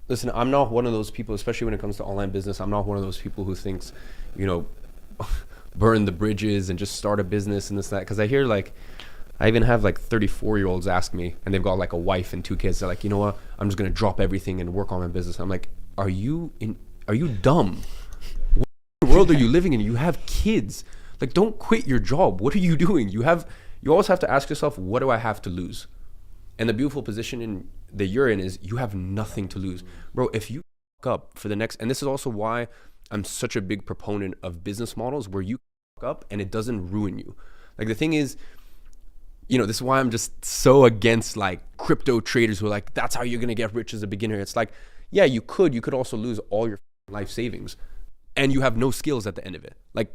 listen, I'm not one of those people, especially when it comes to online business. I'm not one of those people who thinks, you know, burn the bridges and just start a business and this and that. Because I hear like, I even have like 34-year-olds ask me, and they've got like a wife and 2 kids. They're like, you know what? I'm just gonna drop everything and work on my business. I'm like, are you dumb? What world are you living in? You have kids. Like, don't quit your job. What are you doing? You always have to ask yourself, what do I have to lose? And the beautiful position that you're in is you have nothing to lose. Bro, if you fuck up for the next, and this is also why I'm such a big proponent of business models where you fuck up and it doesn't ruin you. Like, the thing is, you know, this is why I'm just so against like crypto traders who are like, that's how you're gonna get rich as a beginner. It's like, yeah, you could also lose all your life savings and you have no skills at the end of it. Like,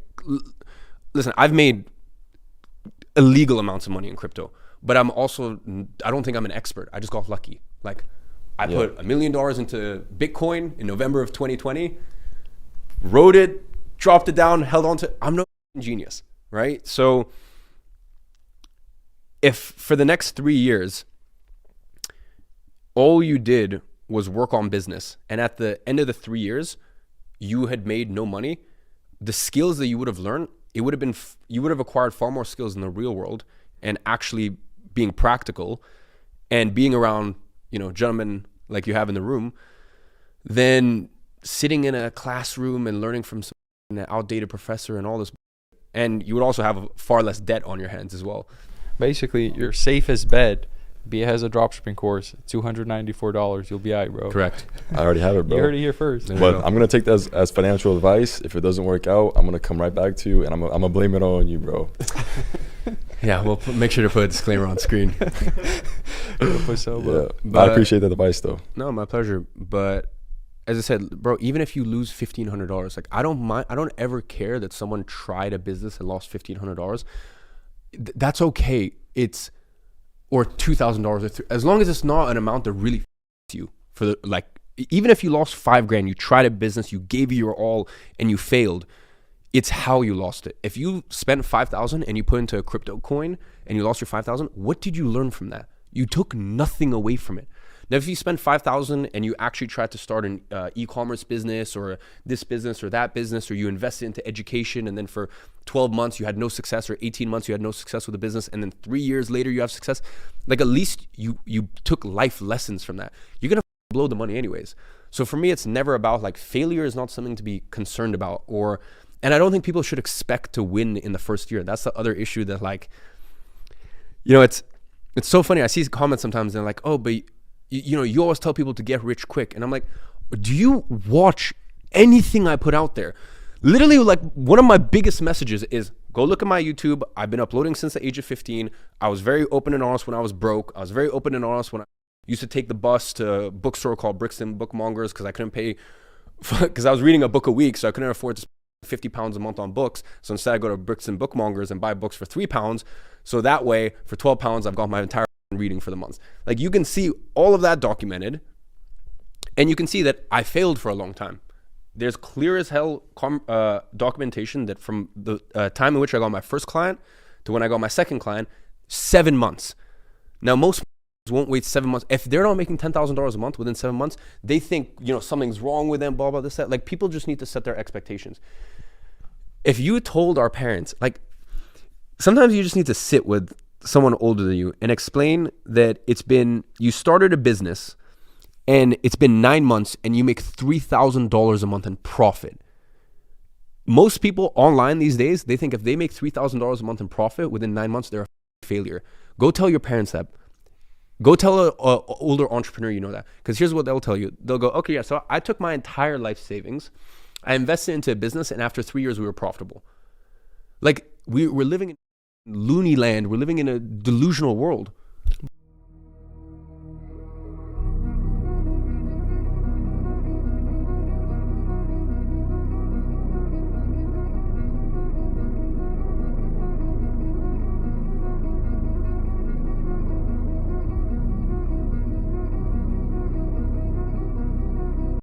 listen, I've made illegal amounts of money in crypto, but I don't think I'm an expert. I just got lucky. Like, I put $1 million into Bitcoin in November of 2020, rode it, dropped it down, held on to it. I'm no genius, right? So if for the next 3 years, all you did was work on business, and at the end of the 3 years, you had made no money, the skills that you would have learned, you would have acquired far more skills in the real world and actually being practical and being around, you know, gentlemen like you have in the room, than sitting in a classroom and learning from an outdated professor and all this. And you would also have far less debt on your hands as well. Basically, your safest bet, Bia has a dropshipping course, $294. You'll be all right, bro. Correct. I already have it, bro. You heard it here first. But I'm going to take that as financial advice. If it doesn't work out, I'm going to come right back to you, and I'm going to blame it all on you, bro. Yeah, we'll make sure to put a disclaimer on screen. Yeah, I appreciate that advice, though. No, my pleasure. But as I said, bro, even if you lose $1,500, like, I don't mind. I don't ever care that someone tried a business and lost $1,500. That's okay. Or $2,000, as long as it's not an amount that really you for the, like, even if you lost $5,000, you tried a business, you gave your all and you failed. It's how you lost it. If you spent 5,000 and you put into a crypto coin and you lost your 5,000, what did you learn from that? You took nothing away from it. Now, if you spend 5,000 and you actually tried to start an e-commerce business or this business or that business, or you invested into education and then for 12 months you had no success, or 18 months you had no success with the business, and then 3 years later you have success, like, at least you took life lessons from that. You're gonna blow the money anyways. So for me, it's never about, like, failure is not something to be concerned about, and I don't think people should expect to win in the first year. That's the other issue that, like, you know, it's so funny. I see comments sometimes and they're like, oh, but you know, you always tell people to get rich quick. And I'm like, do you watch anything I put out there? Literally, like, one of my biggest messages is go look at my YouTube. I've been uploading since the age of 15. I was very open and honest when I was broke. I was very open and honest when I used to take the bus to a bookstore called Brixton Bookmongers because I couldn't pay, because I was reading a book a week, so I couldn't afford to spend £50 a month on books. So instead I go to Brixton Bookmongers and buy books for £3. So that way, for £12, I've got my entire reading for the month. Like, you can see all of that documented, and you can see that I failed for a long time. There's clear as hell documentation that from the time in which I got my first client to when I got my second client, 7 months. Now, most won't wait 7 months. If they're not making $10,000 a month within 7 months, they think, you know, something's wrong with them, blah, blah, this, that. Like, people just need to set their expectations. If you told our parents, like, sometimes you just need to sit with someone older than you and explain that you started a business and it's been 9 months and you make $3,000 a month in profit. Most people online these days, they think if they make $3,000 a month in profit within 9 months, they're a failure. Go tell your parents that. Go tell an older entrepreneur you know that. Because here's what they'll tell you. They'll go, okay, yeah, so I took my entire life savings, I invested into a business, and after 3 years we were profitable. Like, we're living in loony land. We're living in a delusional world.